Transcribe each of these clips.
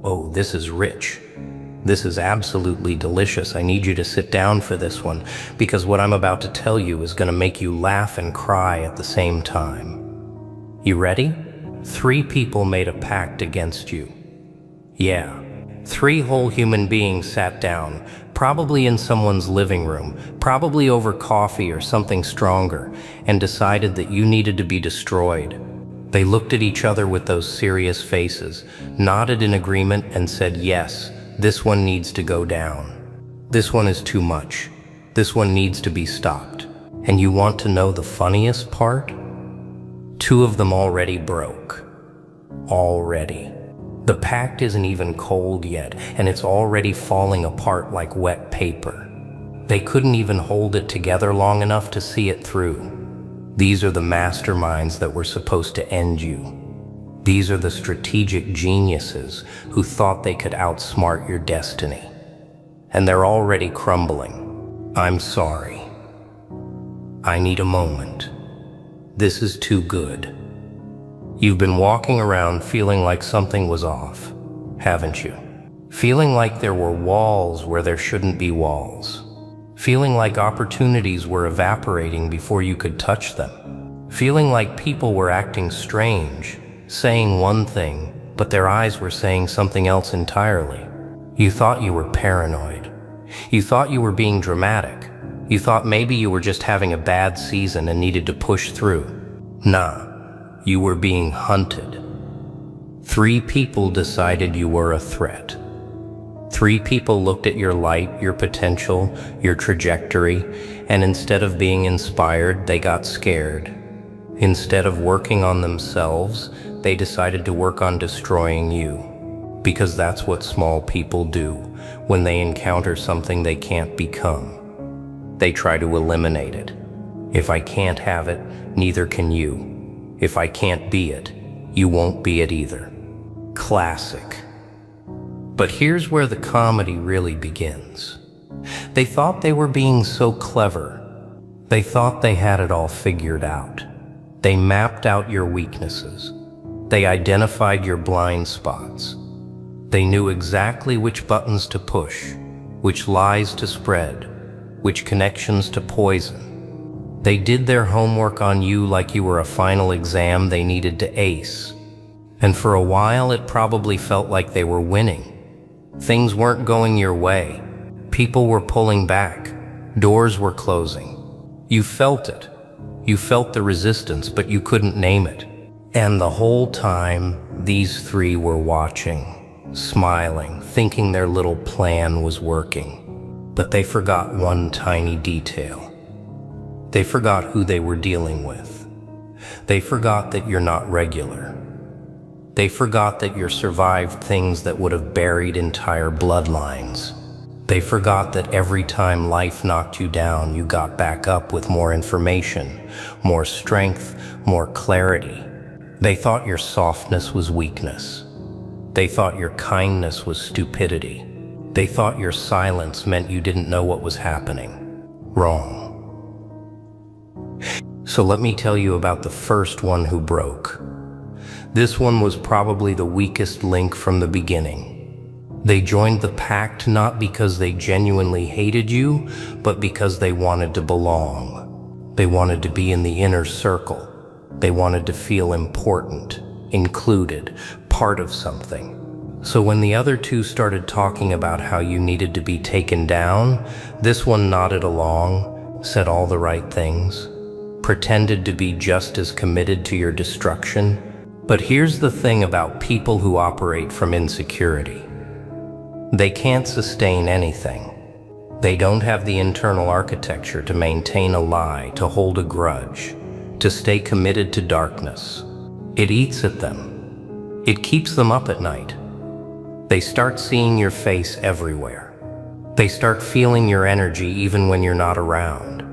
Oh, this is rich. This is absolutely delicious. I need you to sit down for this one, because what I'm about to tell you is going to make you laugh and cry at the same time. You ready? 3 people made a pact against you. Yeah, 3 whole human beings sat down, probably in someone's living room, probably over coffee or something stronger, and decided that you needed to be destroyed. They looked at each other with those serious faces, nodded in agreement, and said, yes, this one needs to go down. This one is too much. This one needs to be stopped. And you want to know the funniest part? 2 of them already broke. Already. The pact isn't even cold yet, and it's already falling apart like wet paper. They couldn't even hold it together long enough to see it through. These are the masterminds that were supposed to end you. These are the strategic geniuses who thought they could outsmart your destiny. And they're already crumbling. I'm sorry. I need a moment. This is too good. You've been walking around feeling like something was off, haven't you? Feeling like there were walls where there shouldn't be walls. Feeling like opportunities were evaporating before you could touch them. Feeling like people were acting strange, saying one thing, but their eyes were saying something else entirely. You thought you were paranoid. You thought you were being dramatic. You thought maybe you were just having a bad season and needed to push through. Nah, you were being hunted. 3 people decided you were a threat. 3 people looked at your light, your potential, your trajectory, and instead of being inspired, they got scared. Instead of working on themselves, they decided to work on destroying you. Because that's what small people do when they encounter something they can't become. They try to eliminate it. If I can't have it, neither can you. If I can't be it, you won't be it either. Classic. But here's where the comedy really begins. They thought they were being so clever. They thought they had it all figured out. They mapped out your weaknesses. They identified your blind spots. They knew exactly which buttons to push, which lies to spread, which connections to poison. They did their homework on you like you were a final exam they needed to ace. And for a while, it probably felt like they were winning. Things weren't going your way. People were pulling back. Doors were closing. You felt it. You felt the resistance, but you couldn't name it. And the whole time, these 3 were watching, smiling, thinking their little plan was working. But they forgot one tiny detail. They forgot who they were dealing with. They forgot that you're not regular. They forgot that you survived things that would have buried entire bloodlines. They forgot that every time life knocked you down, you got back up with more information, more strength, more clarity. They thought your softness was weakness. They thought your kindness was stupidity. They thought your silence meant you didn't know what was happening. Wrong. So let me tell you about the first one who broke. This one was probably the weakest link from the beginning. They joined the pact not because they genuinely hated you, but because they wanted to belong. They wanted to be in the inner circle. They wanted to feel important, included, part of something. So when the other 2 started talking about how you needed to be taken down, this one nodded along, said all the right things, pretended to be just as committed to your destruction. But here's the thing about people who operate from insecurity. They can't sustain anything. They don't have the internal architecture to maintain a lie, to hold a grudge, to stay committed to darkness. It eats at them. It keeps them up at night. They start seeing your face everywhere. They start feeling your energy even when you're not around.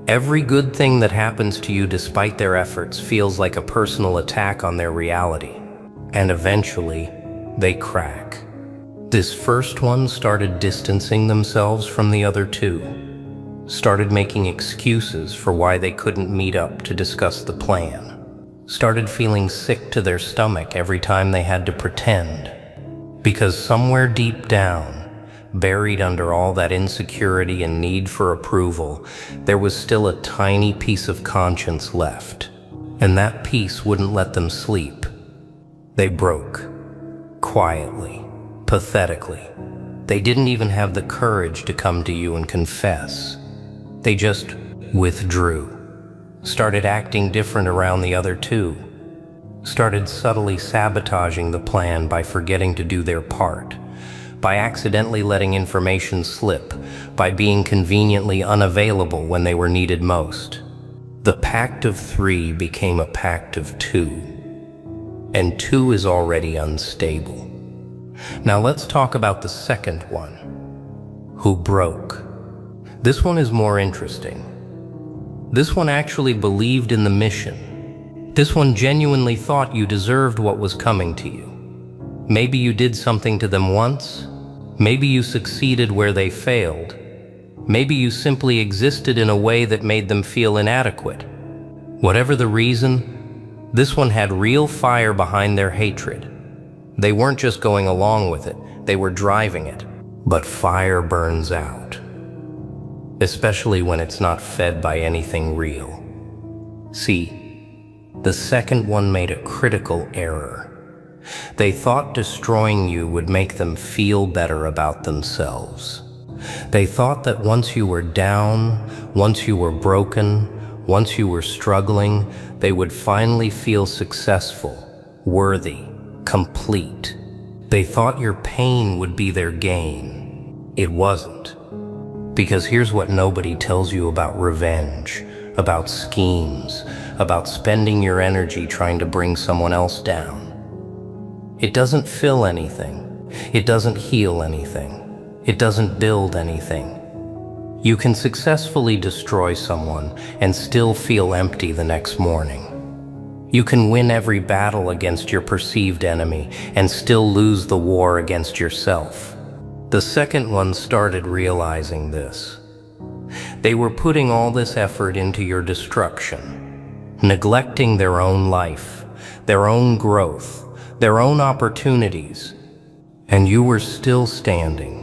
Every good thing that happens to you despite their efforts feels like a personal attack on their reality. And eventually, they crack. This first one started distancing themselves from the other 2. Started making excuses for why they couldn't meet up to discuss the plan. Started feeling sick to their stomach every time they had to pretend. Because somewhere deep down, buried under all that insecurity and need for approval, there was still a tiny piece of conscience left. And that piece wouldn't let them sleep. They broke. Quietly. Pathetically. They didn't even have the courage to come to you and confess. They just withdrew. Started acting different around the other two. Started subtly sabotaging the plan by forgetting to do their part, by accidentally letting information slip, by being conveniently unavailable when they were needed most. The pact of 3 became a pact of 2, and 2 is already unstable. Now let's talk about the second one, who broke. This one is more interesting. This one actually believed in the mission. This one genuinely thought you deserved what was coming to you. Maybe you did something to them once. Maybe you succeeded where they failed. Maybe you simply existed in a way that made them feel inadequate. Whatever the reason, this one had real fire behind their hatred. They weren't just going along with it, they were driving it. But fire burns out, especially when it's not fed by anything real. See, the second one made a critical error. They thought destroying you would make them feel better about themselves. They thought that once you were down, once you were broken, once you were struggling, they would finally feel successful, worthy, complete. They thought your pain would be their gain. It wasn't. Because here's what nobody tells you about revenge, about schemes, about spending your energy trying to bring someone else down. It doesn't fill anything. It doesn't heal anything. It doesn't build anything. You can successfully destroy someone and still feel empty the next morning. You can win every battle against your perceived enemy and still lose the war against yourself. The second one started realizing this. They were putting all this effort into your destruction, neglecting their own life, their own growth, their own opportunities, and you were still standing.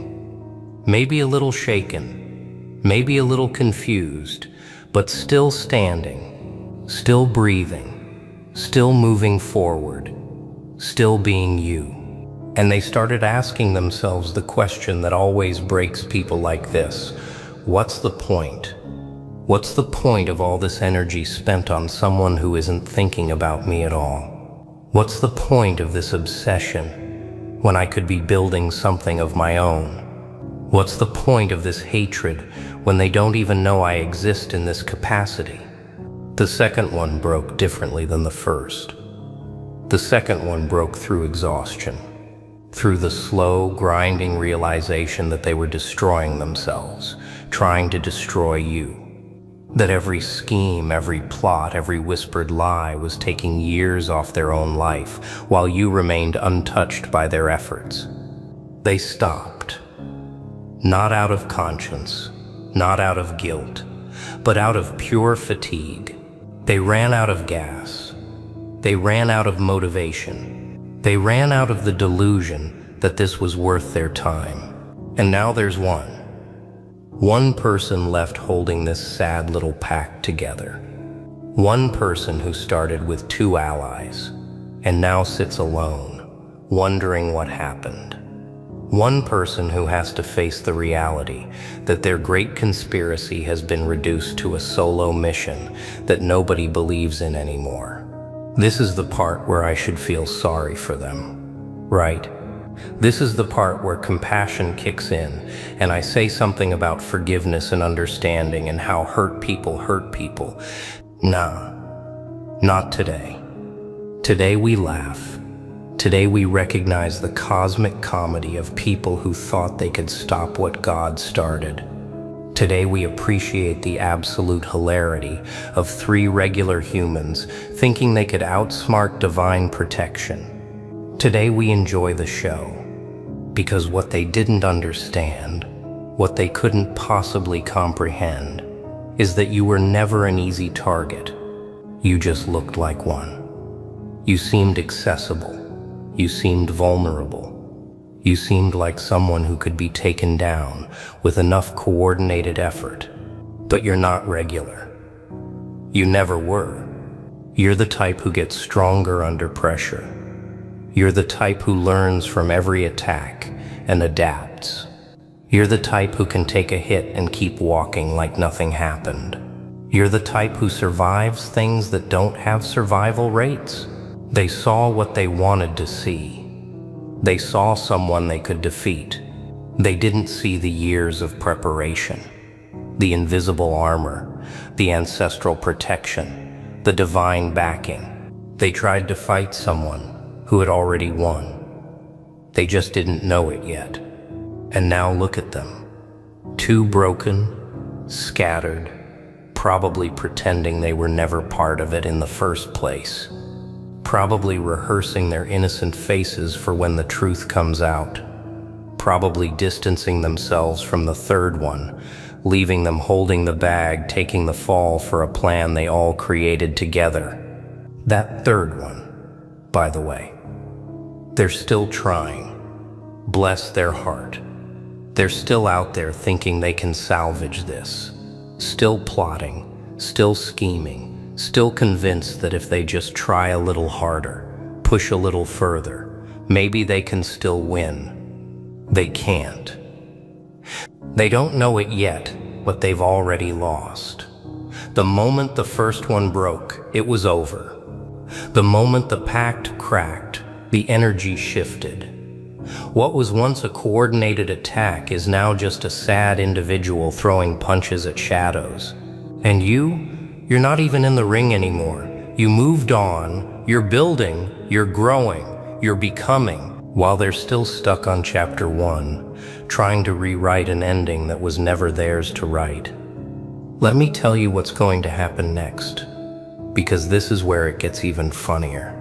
Maybe a little shaken, maybe a little confused, but still standing, still breathing, still moving forward, still being you. And they started asking themselves the question that always breaks people like this. What's the point? What's the point of all this energy spent on someone who isn't thinking about me at all? What's the point of this obsession when I could be building something of my own? What's the point of this hatred when they don't even know I exist in this capacity? The second one broke differently than the first. The second one broke through exhaustion, through the slow, grinding realization that they were destroying themselves, trying to destroy you. That every scheme, every plot, every whispered lie was taking years off their own life, while you remained untouched by their efforts. They stopped. Not out of conscience, not out of guilt, but out of pure fatigue. They ran out of gas. They ran out of motivation. They ran out of the delusion that this was worth their time. And now there's one person left holding this sad little pact together. One person who started with 2 allies and now sits alone, wondering what happened. One person who has to face the reality that their great conspiracy has been reduced to a solo mission that nobody believes in anymore. This is the part where I should feel sorry for them, right? This is the part where compassion kicks in, and I say something about forgiveness and understanding and how hurt people hurt people. Nah, not today. Today we laugh. Today we recognize the cosmic comedy of people who thought they could stop what God started. Today we appreciate the absolute hilarity of 3 regular humans thinking they could outsmart divine protection. Today we enjoy the show, because what they didn't understand, what they couldn't possibly comprehend, is that you were never an easy target. You just looked like one. You seemed accessible. You seemed vulnerable. You seemed like someone who could be taken down with enough coordinated effort. But you're not regular. You never were. You're the type who gets stronger under pressure. You're the type who learns from every attack and adapts. You're the type who can take a hit and keep walking like nothing happened. You're the type who survives things that don't have survival rates. They saw what they wanted to see. They saw someone they could defeat. They didn't see the years of preparation, the invisible armor, the ancestral protection, the divine backing. They tried to fight someone who had already won. They just didn't know it yet. And now look at them. Too broken, scattered, probably pretending they were never part of it in the first place. Probably rehearsing their innocent faces for when the truth comes out. Probably distancing themselves from the third one, leaving them holding the bag, taking the fall for a plan they all created together. That third one, by the way, they're still trying. Bless their heart. They're still out there thinking they can salvage this. Still plotting, still scheming, still convinced that if they just try a little harder, push a little further, maybe they can still win. They can't. They don't know it yet, but they've already lost. The moment the first one broke, it was over. The moment the pact cracked, the energy shifted. What was once a coordinated attack is now just a sad individual throwing punches at shadows. And you're not even in the ring anymore. You moved on, you're building, you're growing, you're becoming, while they're still stuck on chapter 1, trying to rewrite an ending that was never theirs to write. Let me tell you what's going to happen next, because this is where it gets even funnier.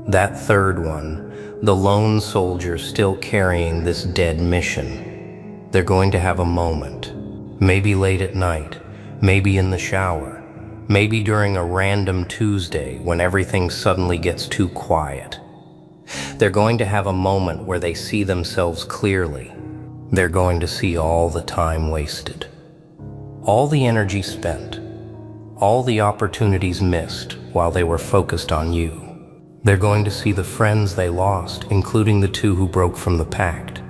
That third one, the lone soldier still carrying this dead mission, they're going to have a moment, maybe late at night, maybe in the shower, maybe during a random Tuesday when everything suddenly gets too quiet. They're going to have a moment where they see themselves clearly. They're going to see all the time wasted, all the energy spent, all the opportunities missed while they were focused on you. They're going to see the friends they lost, including the 2 who broke from the pact.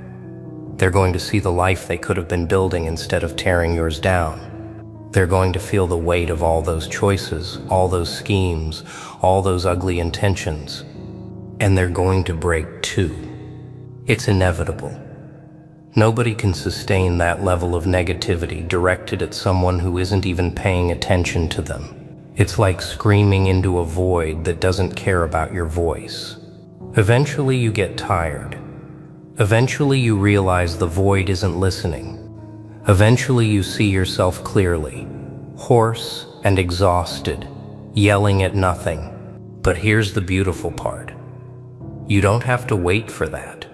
They're going to see the life they could have been building instead of tearing yours down. They're going to feel the weight of all those choices, all those schemes, all those ugly intentions. And they're going to break too. It's inevitable. Nobody can sustain that level of negativity directed at someone who isn't even paying attention to them. It's like screaming into a void that doesn't care about your voice. Eventually you get tired. Eventually you realize the void isn't listening. Eventually you see yourself clearly, hoarse and exhausted, yelling at nothing. But here's the beautiful part. You don't have to wait for that.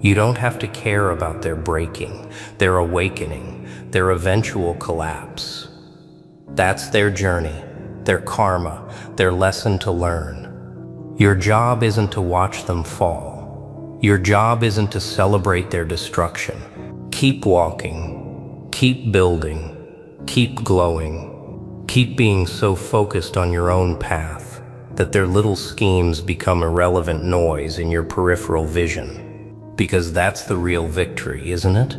You don't have to care about their breaking, their awakening, their eventual collapse. That's their journey, their karma, their lesson to learn. Your job isn't to watch them fall. Your job isn't to celebrate their destruction. Keep walking, keep building, keep glowing, keep being so focused on your own path that their little schemes become irrelevant noise in your peripheral vision. Because that's the real victory, isn't it?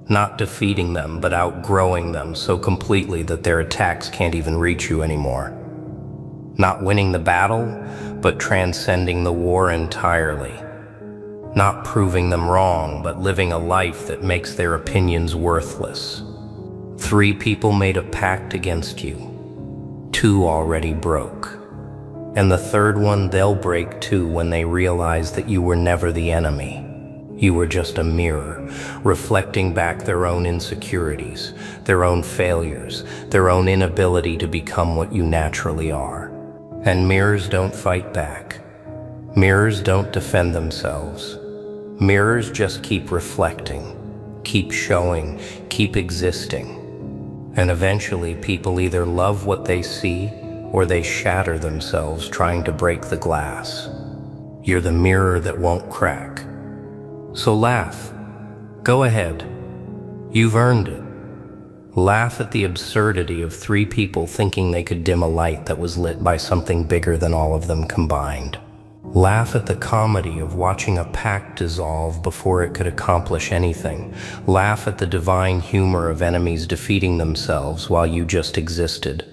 Not defeating them, but outgrowing them so completely that their attacks can't even reach you anymore. Not winning the battle, but transcending the war entirely. Not proving them wrong, but living a life that makes their opinions worthless. 3 people made a pact against you. 2 already broke. And the third one they'll break too when they realize that you were never the enemy. You were just a mirror, reflecting back their own insecurities, their own failures, their own inability to become what you naturally are. And mirrors don't fight back. Mirrors don't defend themselves. Mirrors just keep reflecting, keep showing, keep existing. And eventually people either love what they see or they shatter themselves trying to break the glass. You're the mirror that won't crack. So laugh. Go ahead. You've earned it. Laugh at the absurdity of three people thinking they could dim a light that was lit by something bigger than all of them combined. Laugh at the comedy of watching a pact dissolve before it could accomplish anything. Laugh at the divine humor of enemies defeating themselves while you just existed.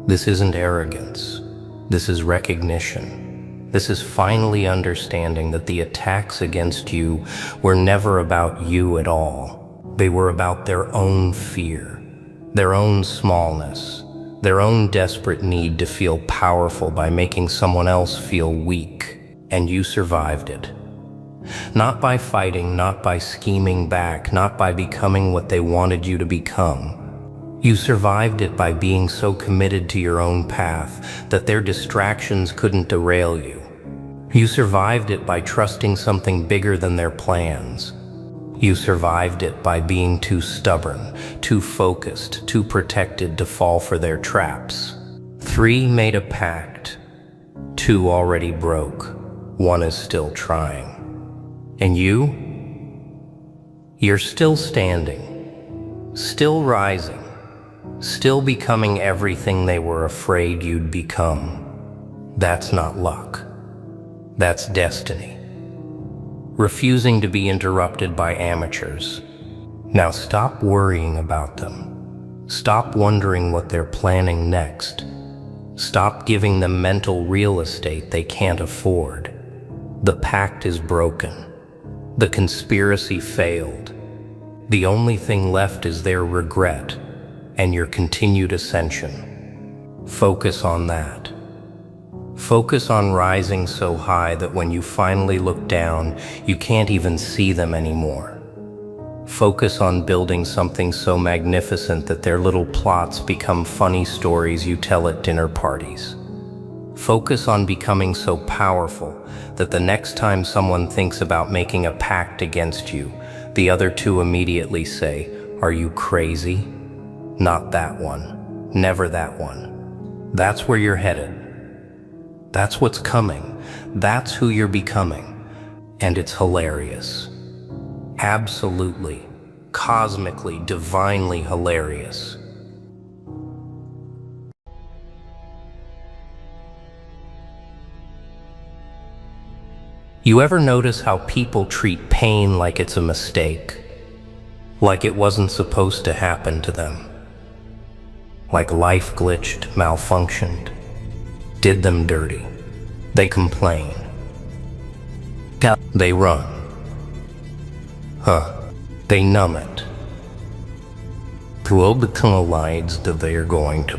This isn't arrogance. This is recognition. This is finally understanding that the attacks against you were never about you at all. They were about their own fear, their own smallness, their own desperate need to feel powerful by making someone else feel weak. And you survived it. Not by fighting, not by scheming back, not by becoming what they wanted you to become. You survived it by being so committed to your own path that their distractions couldn't derail you. You survived it by trusting something bigger than their plans. You survived it by being too stubborn, too focused, too protected to fall for their traps. 3 made a pact. 2 already broke. 1 is still trying. And you? You're still standing, still rising, still becoming everything they were afraid you'd become. That's not luck. That's destiny. Refusing to be interrupted by amateurs. Now stop worrying about them. Stop wondering what they're planning next. Stop giving them mental real estate they can't afford. The pact is broken. The conspiracy failed. The only thing left is their regret and your continued ascension. Focus on that. Focus on rising so high that when you finally look down, you can't even see them anymore. Focus on building something so magnificent that their little plots become funny stories you tell at dinner parties. Focus on becoming so powerful that the next time someone thinks about making a pact against you, the other 2 immediately say, "Are you crazy?" Not that one. Never that one. That's where you're headed. That's what's coming. That's who you're becoming. And it's hilarious. Absolutely, cosmically, divinely hilarious. You ever notice how people treat pain like it's a mistake? Like it wasn't supposed to happen to them? Like life glitched, malfunctioned, did them dirty. They complain. They run. They numb it. To all the lights that they are going to.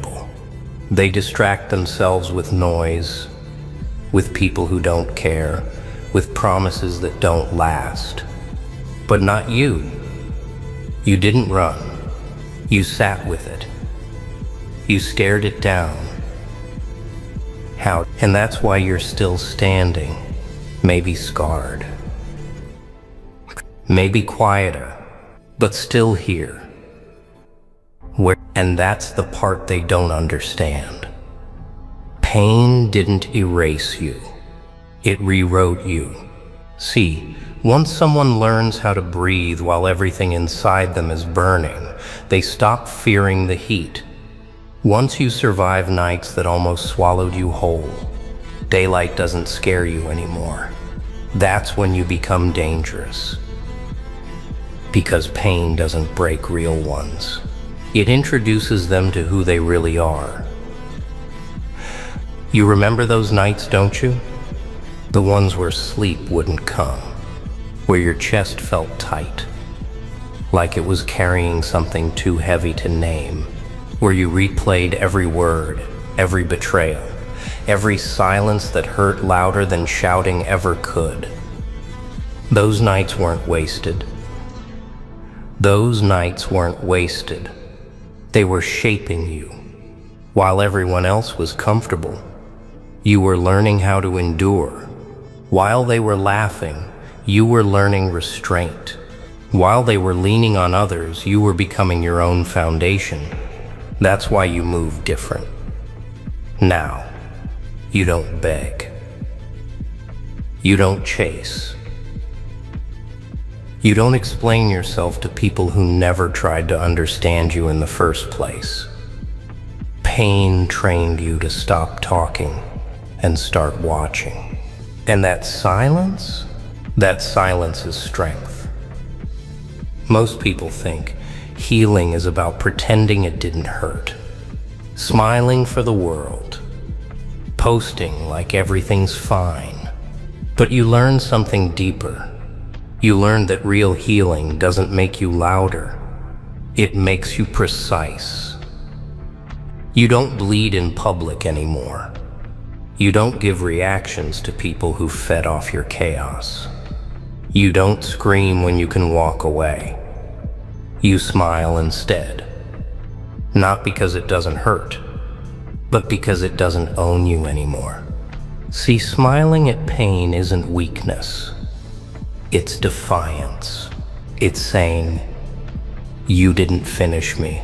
They distract themselves with noise, with people who don't care, with promises that don't last. But not you. You didn't run. You sat with it. You stared it down. How? And that's why you're still standing. Maybe scarred. Maybe quieter, but still here. And that's the part they don't understand. Pain didn't erase you. It rewrote you. See, once someone learns how to breathe while everything inside them is burning, they stop fearing the heat. Once you survive nights that almost swallowed you whole, daylight doesn't scare you anymore. That's when you become dangerous. Because pain doesn't break real ones. It introduces them to who they really are. You remember those nights, don't you? The ones where sleep wouldn't come, where your chest felt tight, like it was carrying something too heavy to name, where you replayed every word, every betrayal, every silence that hurt louder than shouting ever could. Those nights weren't wasted. Those nights weren't wasted. They were shaping you. While everyone else was comfortable, you were learning how to endure. While they were laughing, you were learning restraint. While they were leaning on others, you were becoming your own foundation. That's why you move different. Now, you don't beg. You don't chase. You don't explain yourself to people who never tried to understand you in the first place. Pain trained you to stop talking and start watching. And that silence is strength. Most people think healing is about pretending it didn't hurt, smiling for the world, posting like everything's fine. But you learn something deeper. You learn that real healing doesn't make you louder. It makes you precise. You don't bleed in public anymore. You don't give reactions to people who fed off your chaos. You don't scream when you can walk away. You smile instead. Not because it doesn't hurt, but because it doesn't own you anymore. See, smiling at pain isn't weakness. It's defiance. It's saying, you didn't finish me.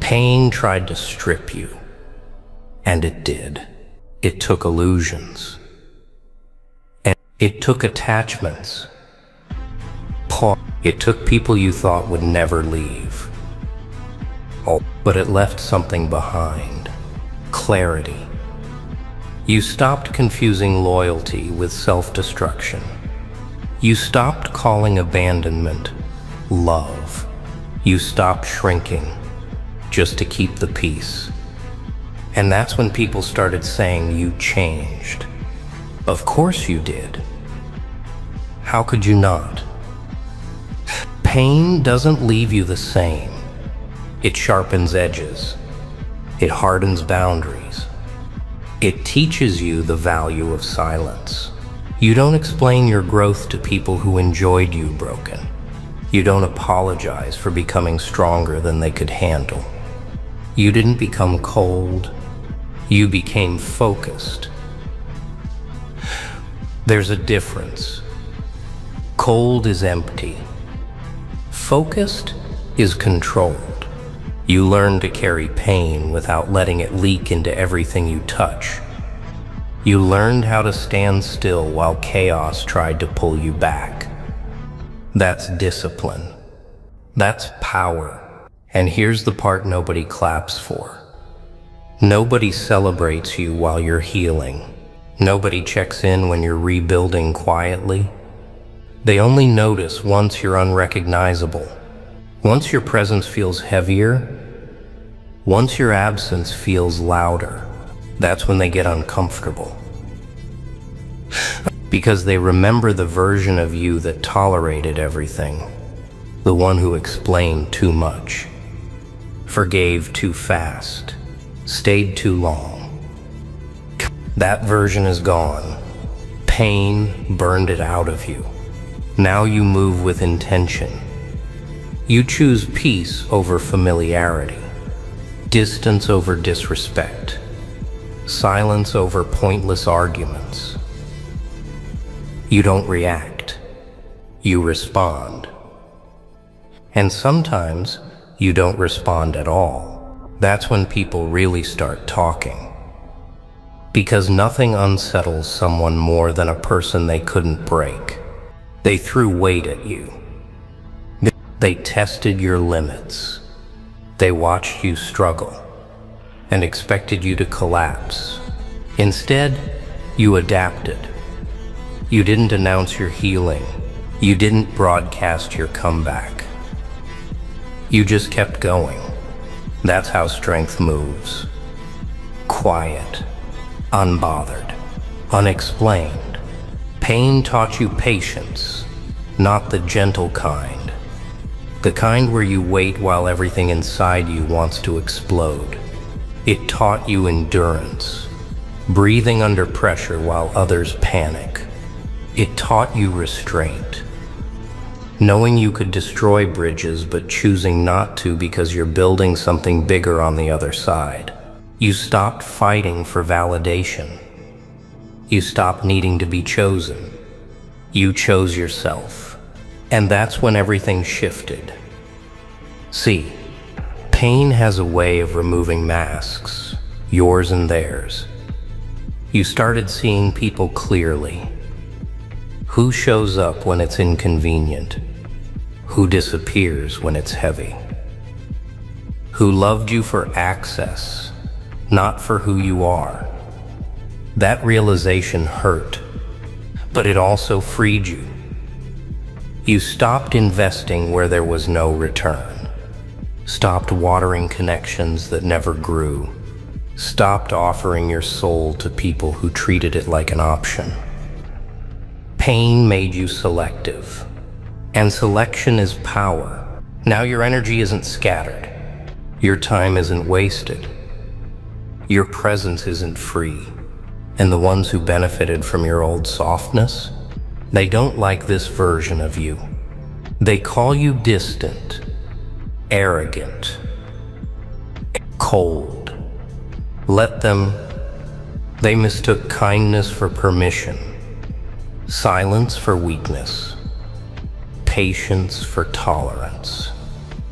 Pain tried to strip you, and it did. It took illusions, and it took attachments. It took people you thought would never leave. Oh, but it left something behind. Clarity. You stopped confusing loyalty with self-destruction. You stopped calling abandonment love. You stopped shrinking just to keep the peace. And that's when people started saying you changed. Of course you did. How could you not? Pain doesn't leave you the same. It sharpens edges. It hardens boundaries. It teaches you the value of silence. You don't explain your growth to people who enjoyed you broken. You don't apologize for becoming stronger than they could handle. You didn't become cold. You became focused. There's a difference. Cold is empty. Focused is controlled. You learn to carry pain without letting it leak into everything you touch. You learned how to stand still while chaos tried to pull you back. That's discipline. That's power. And here's the part nobody claps for. Nobody celebrates you while you're healing. Nobody checks in when you're rebuilding quietly. They only notice once you're unrecognizable. Once your presence feels heavier. Once your absence feels louder. That's when they get uncomfortable. Because they remember the version of you that tolerated everything. The one who explained too much. Forgave too fast. Stayed too long. That version is gone. Pain burned it out of you. Now you move with intention. You choose peace over familiarity. Distance over disrespect. Silence over pointless arguments. You don't react. You respond. And sometimes you don't respond at all. That's when people really start talking. Because nothing unsettles someone more than a person they couldn't break. They threw weight at you. They tested your limits. They watched you struggle and expected you to collapse. Instead, you adapted. You didn't announce your healing. You didn't broadcast your comeback. You just kept going. That's how strength moves. Quiet, unbothered, unexplained. Pain taught you patience, not the gentle kind. The kind where you wait while everything inside you wants to explode. It taught you endurance, breathing under pressure while others panic. It taught you restraint, knowing you could destroy bridges but choosing not to because you're building something bigger on the other side. You stopped fighting for validation. You stopped needing to be chosen. You chose yourself. And that's when everything shifted. See, pain has a way of removing masks, yours and theirs. You started seeing people clearly. Who shows up when it's inconvenient? who disappears when it's heavy, who loved you for access, not for who you are. That realization hurt, but it also freed you. You stopped investing where there was no return, stopped watering connections that never grew, stopped offering your soul to people who treated it like an option. Pain made you selective, and selection is power. Now your energy isn't scattered, your time isn't wasted, your presence isn't free. And the ones who benefited from your old softness, they don't like this version of you. They call you distant, arrogant, cold. Let them. They mistook kindness for permission, silence for weakness, patience for tolerance.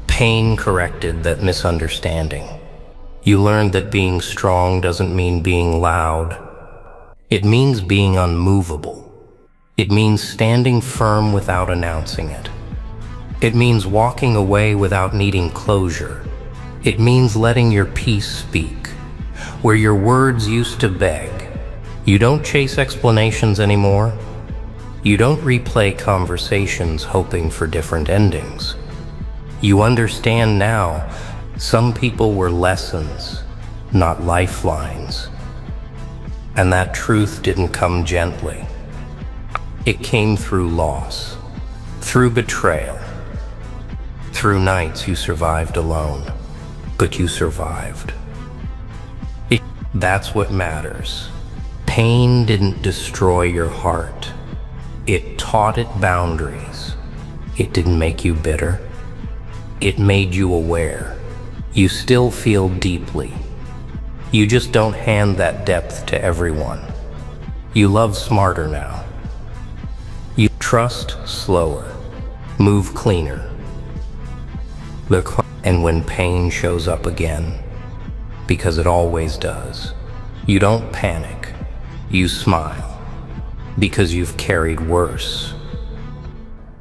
Pain corrected that misunderstanding. You learned that being strong doesn't mean being loud. It means being unmovable. It means standing firm without announcing it. It means walking away without needing closure. It means letting your peace speak, where your words used to beg. You don't chase explanations anymore. You don't replay conversations hoping for different endings. You understand now, some people were lessons, not lifelines. And that truth didn't come gently. It came through loss, through betrayal, through nights you survived alone, but you survived. That's what matters. Pain didn't destroy your heart. It taught it boundaries. It didn't make you bitter. It made you aware. You still feel deeply. You just don't hand that depth to everyone. You love smarter now. You trust slower, move cleaner. And when pain shows up again, because it always does, you don't panic, you smile, because you've carried worse,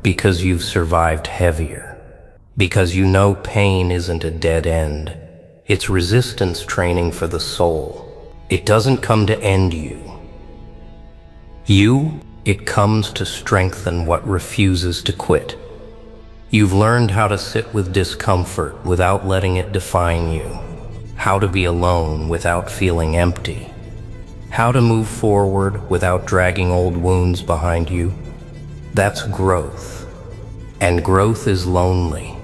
because you've survived heavier, because you know pain isn't a dead end. It's resistance training for the soul. It doesn't come to end you. It comes to strengthen what refuses to quit. You've learned how to sit with discomfort without letting it define you, how to be alone without feeling empty, how to move forward without dragging old wounds behind you. That's growth. And growth is lonely,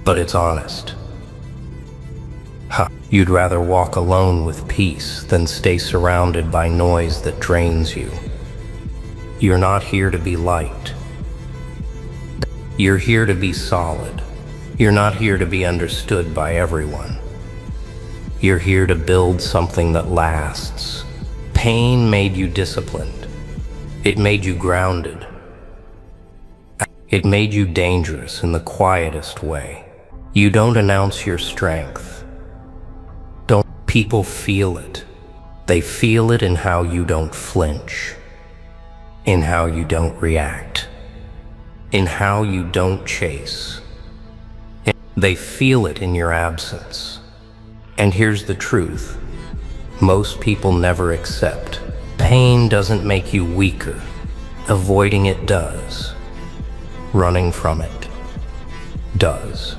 but it's honest. You'd rather walk alone with peace than stay surrounded by noise that drains you. You're not here to be liked. You're here to be solid. You're not here to be understood by everyone. You're here to build something that lasts. Pain made you disciplined. It made you grounded. It made you dangerous in the quietest way. You don't announce your strength. People feel it. They feel it in how you don't flinch, in how you don't react, in how you don't chase. They feel it in your absence. And here's the truth. Most people never accept. Pain doesn't make you weaker. Avoiding it does. Running from it does.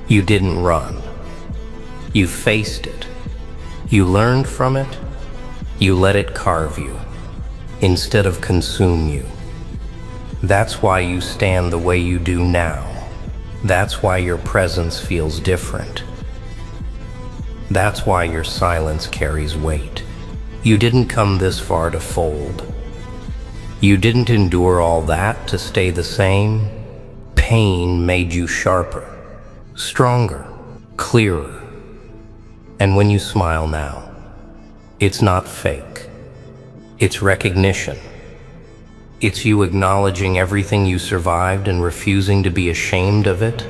You didn't run. You faced it. You learned from it. You let it carve you, instead of consume you. That's why you stand the way you do now. That's why your presence feels different. That's why your silence carries weight. You didn't come this far to fold. You didn't endure all that to stay the same. Pain made you sharper, stronger, clearer. And when you smile now, it's not fake. It's recognition. It's you acknowledging everything you survived and refusing to be ashamed of it.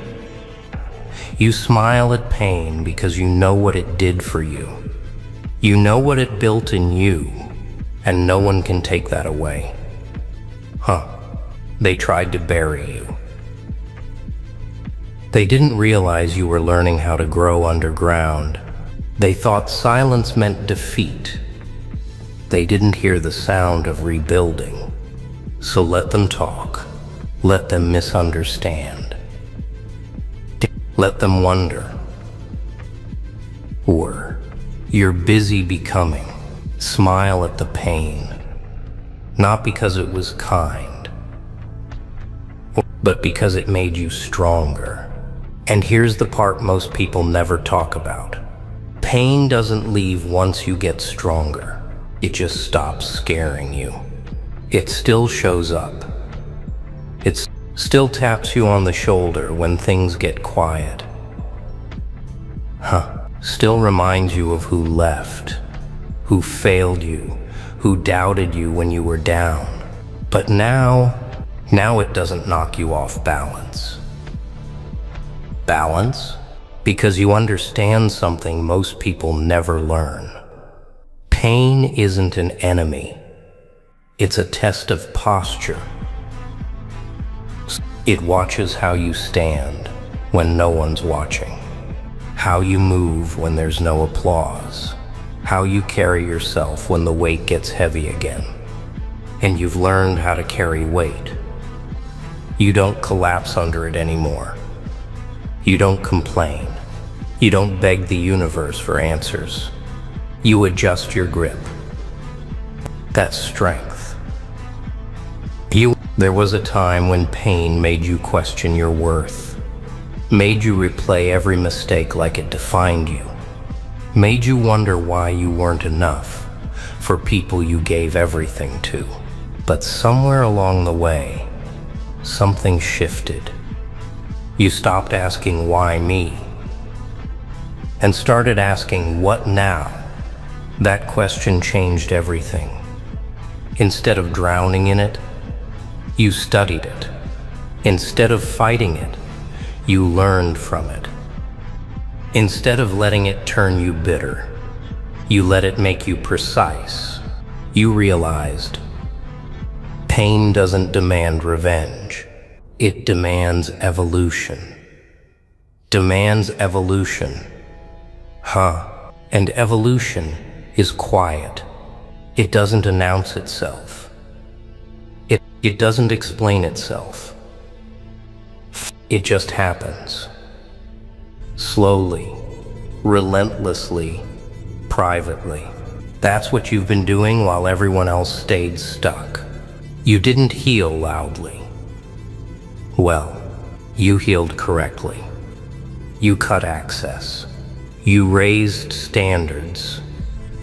You smile at pain because you know what it did for you. You know what it built in you, and no one can take that away. They tried to bury you. They didn't realize you were learning how to grow underground. They thought silence meant defeat. They didn't hear the sound of rebuilding. So let them talk. Let them misunderstand. Let them wonder. Or, you're busy becoming. Smile at the pain. Not because it was kind, but because it made you stronger. And here's the part most people never talk about. Pain doesn't leave once you get stronger. It just stops scaring you. It still shows up. It still taps you on the shoulder when things get quiet. Still reminds you of who left, who failed you, who doubted you when you were down. But now it doesn't knock you off balance. Balance? Because you understand something most people never learn. Pain isn't an enemy. It's a test of posture. It watches how you stand when no one's watching, how you move when there's no applause, how you carry yourself when the weight gets heavy again. And you've learned how to carry weight. You don't collapse under it anymore. You don't complain. You don't beg the universe for answers. You adjust your grip. That's strength. There was a time when pain made you question your worth, made you replay every mistake like it defined you, made you wonder why you weren't enough for people you gave everything to. But somewhere along the way, something shifted. You stopped asking, why me? And started asking, what now? That question changed everything. Instead of drowning in it, you studied it. Instead of fighting it, you learned from it. Instead of letting it turn you bitter, you let it make you precise. You realized pain doesn't demand revenge. It demands evolution. Demands evolution. And evolution is quiet. It doesn't announce itself. It doesn't explain itself. It just happens. Slowly, relentlessly, privately. That's what you've been doing while everyone else stayed stuck. You didn't heal loudly. Well, you healed correctly. You cut access. You raised standards.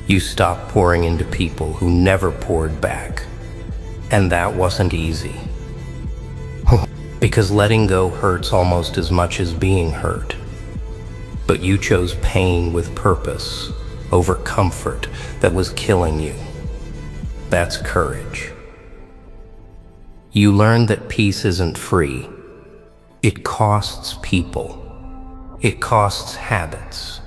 You stopped pouring into people who never poured back. And that wasn't easy. Because letting go hurts almost as much as being hurt. But you chose pain with purpose over comfort that was killing you. That's courage. You learned that peace isn't free. It costs people. It costs habits.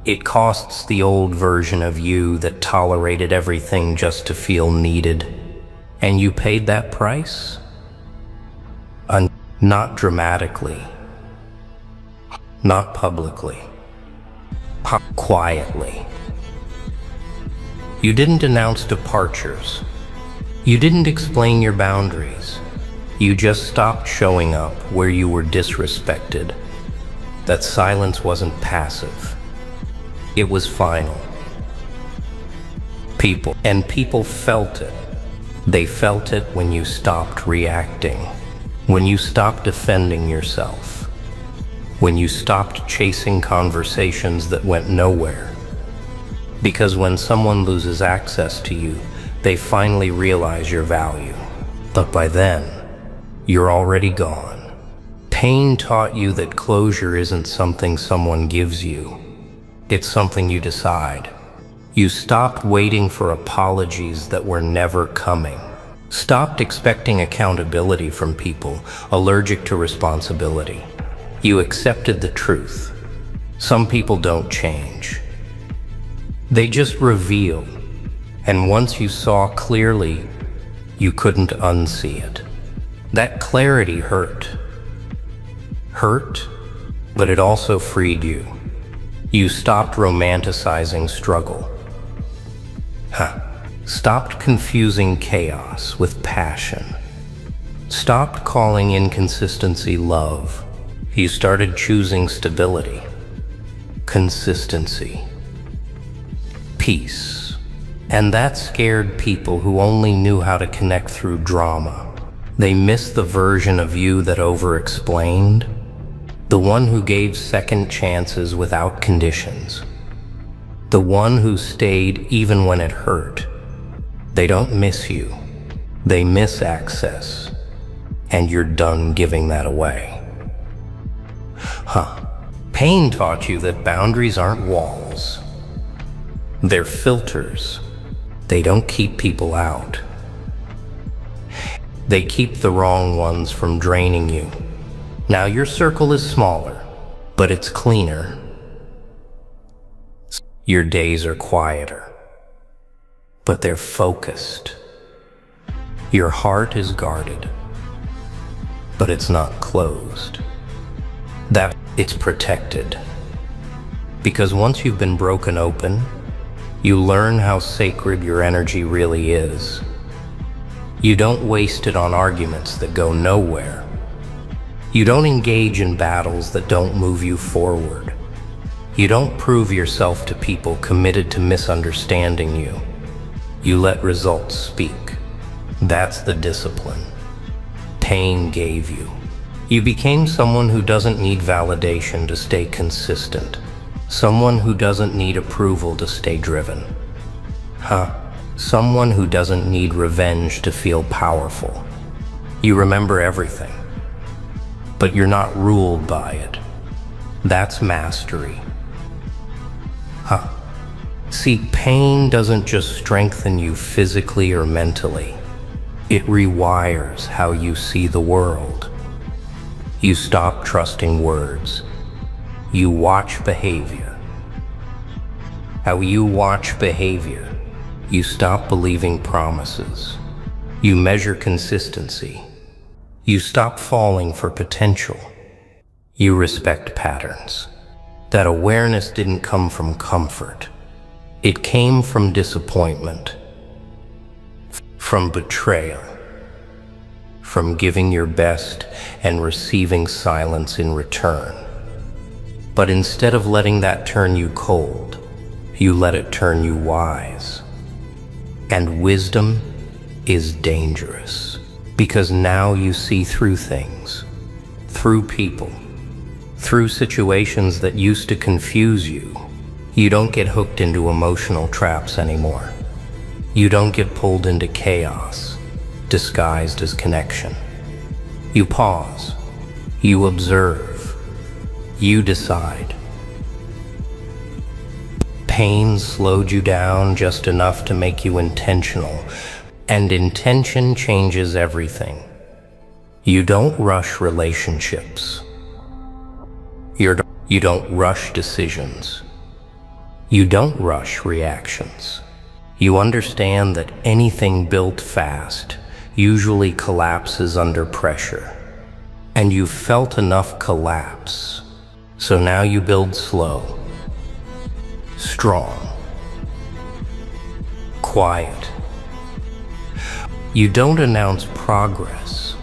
It costs the old version of you that tolerated everything just to feel needed. And you paid that price? Not dramatically. Not publicly. Quietly. You didn't announce departures. You didn't explain your boundaries. You just stopped showing up where you were disrespected. That silence wasn't passive. It was final. People felt it. They felt it when you stopped reacting, when you stopped defending yourself, when you stopped chasing conversations that went nowhere. Because when someone loses access to you, they finally realize your value. But by then, you're already gone. Pain taught you that closure isn't something someone gives you. It's something you decide. You stopped waiting for apologies that were never coming. Stopped expecting accountability from people allergic to responsibility. You accepted the truth. Some people don't change. They just reveal. And once you saw clearly, you couldn't unsee it. That clarity hurt. hurt, but it also freed you. You stopped romanticizing struggle. Stopped confusing chaos with passion. Stopped calling inconsistency love. You started choosing stability, consistency, peace. And that scared people who only knew how to connect through drama. They missed the version of you that over-explained, the one who gave second chances without conditions, the one who stayed even when it hurt. They don't miss you. They miss access. And you're done giving that away. Pain taught you that boundaries aren't walls. They're filters. They don't keep people out. They keep the wrong ones from draining you. Now your circle is smaller, but it's cleaner. Your days are quieter, but they're focused. Your heart is guarded, but it's not closed. That it's protected. Because once you've been broken open, you learn how sacred your energy really is. You don't waste it on arguments that go nowhere. You don't engage in battles that don't move you forward. You don't prove yourself to people committed to misunderstanding you. You let results speak. That's the discipline pain gave you. You became someone who doesn't need validation to stay consistent. Someone who doesn't need approval to stay driven. Someone who doesn't need revenge to feel powerful. You remember everything, but you're not ruled by it. That's mastery. See, pain doesn't just strengthen you physically or mentally. It rewires how you see the world. You stop trusting words. You watch behavior. How you watch behavior, you stop believing promises. You measure consistency. You stop falling for potential. You respect patterns. That awareness didn't come from comfort. It came from disappointment, from betrayal, from giving your best and receiving silence in return. But instead of letting that turn you cold, you let it turn you wise. And wisdom is dangerous, because now you see through things, through people, through situations that used to confuse you. You don't get hooked into emotional traps anymore. You don't get pulled into chaos, disguised as connection. You pause, you observe, you decide. Pain slowed you down just enough to make you intentional, and intention changes everything. You don't rush relationships. You don't rush decisions. You don't rush reactions. You understand that anything built fast usually collapses under pressure. And you've felt enough collapse. So now you build slow, strong, quiet. You don't announce progress.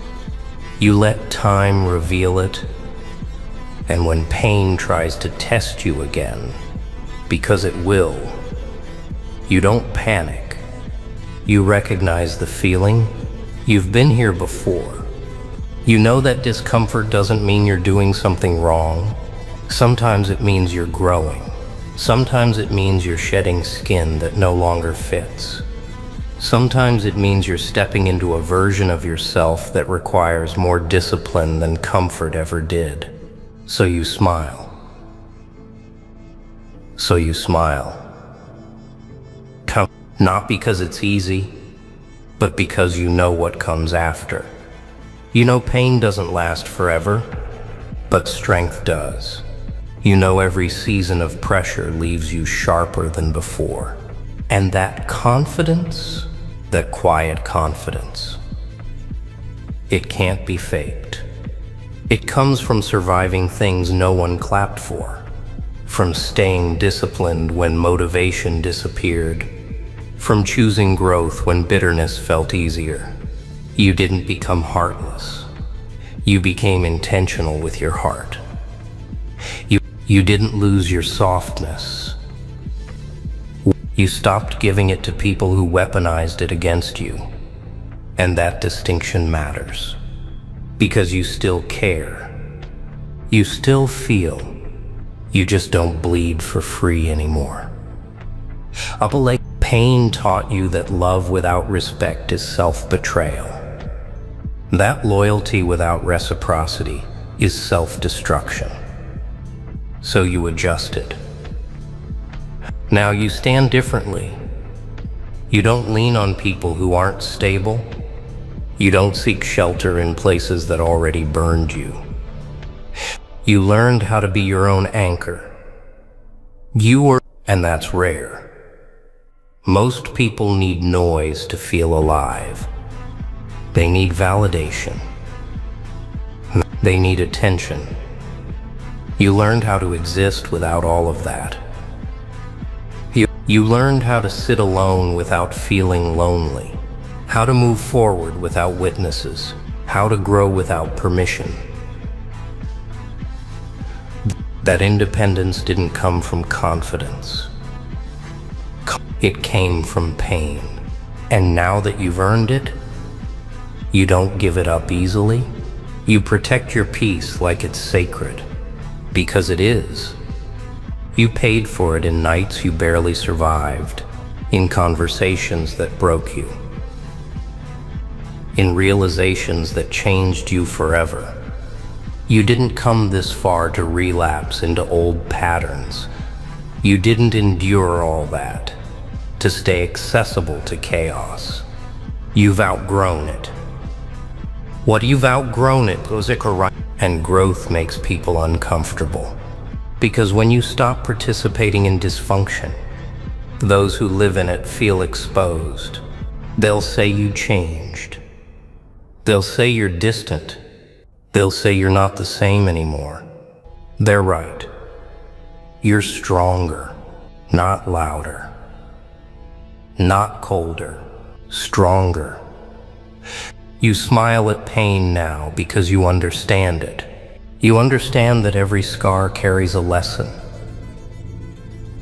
You let time reveal it. And when pain tries to test you again, because it will, you don't panic. You recognize the feeling. You've been here before. You know that discomfort doesn't mean you're doing something wrong. Sometimes it means you're growing. Sometimes it means you're shedding skin that no longer fits. Sometimes it means you're stepping into a version of yourself that requires more discipline than comfort ever did. So you smile. So you smile. Not because it's easy, but because you know what comes after. You know pain doesn't last forever, but strength does. You know every season of pressure leaves you sharper than before. And that confidence, that quiet confidence, it can't be faked. It comes from surviving things no one clapped for, from staying disciplined when motivation disappeared, from choosing growth when bitterness felt easier. You didn't become heartless. You became intentional with your heart. You didn't lose your softness. You stopped giving it to people who weaponized it against you. And that distinction matters. Because you still care. You still feel. You just don't bleed for free anymore. Pain taught you that love without respect is self-betrayal. That loyalty without reciprocity is self-destruction. So you adjusted. Now you stand differently. You don't lean on people who aren't stable. You don't seek shelter in places that already burned you. You learned how to be your own anchor. And that's rare. Most people need noise to feel alive. They need validation. They need attention. You learned how to exist without all of that. You learned how to sit alone without feeling lonely, how to move forward without witnesses, how to grow without permission. That independence didn't come from confidence. It came from pain. And now that you've earned it, you don't give it up easily. You protect your peace like it's sacred. Because it is. You paid for it in nights you barely survived, in conversations that broke you, in realizations that changed you forever. You didn't come this far to relapse into old patterns. You didn't endure all that to stay accessible to chaos. You've outgrown it. What you've outgrown it, and growth makes people uncomfortable. Because when you stop participating in dysfunction, those who live in it feel exposed. They'll say you changed. They'll say you're distant. They'll say you're not the same anymore. They're right. You're stronger, not louder, not colder, stronger. You smile at pain now because you understand it. You understand that every scar carries a lesson.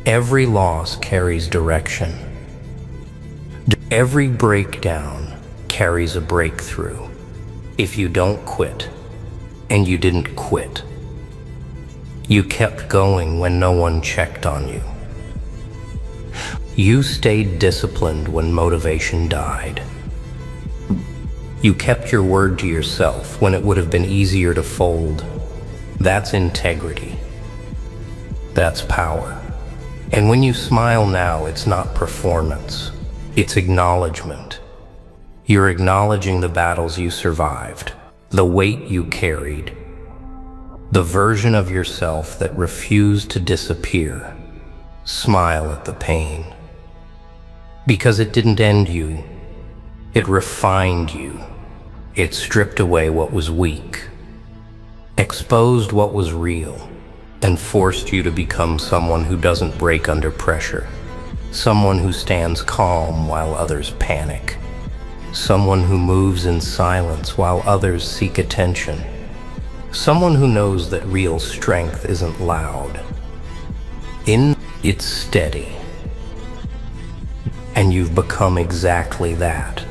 Every loss carries direction. Every breakdown carries a breakthrough. If you don't quit, and you didn't quit, you kept going when no one checked on you. You stayed disciplined when motivation died. You kept your word to yourself when it would have been easier to fold. That's integrity. That's power. And when you smile now, it's not performance. It's acknowledgement. You're acknowledging the battles you survived, the weight you carried, the version of yourself that refused to disappear. Smile at the pain. Because it didn't end you. It refined you. It stripped away what was weak, exposed what was real, and forced you to become someone who doesn't break under pressure, someone who stands calm while others panic, someone who moves in silence while others seek attention, someone who knows that real strength isn't loud. It's steady. And you've become exactly that.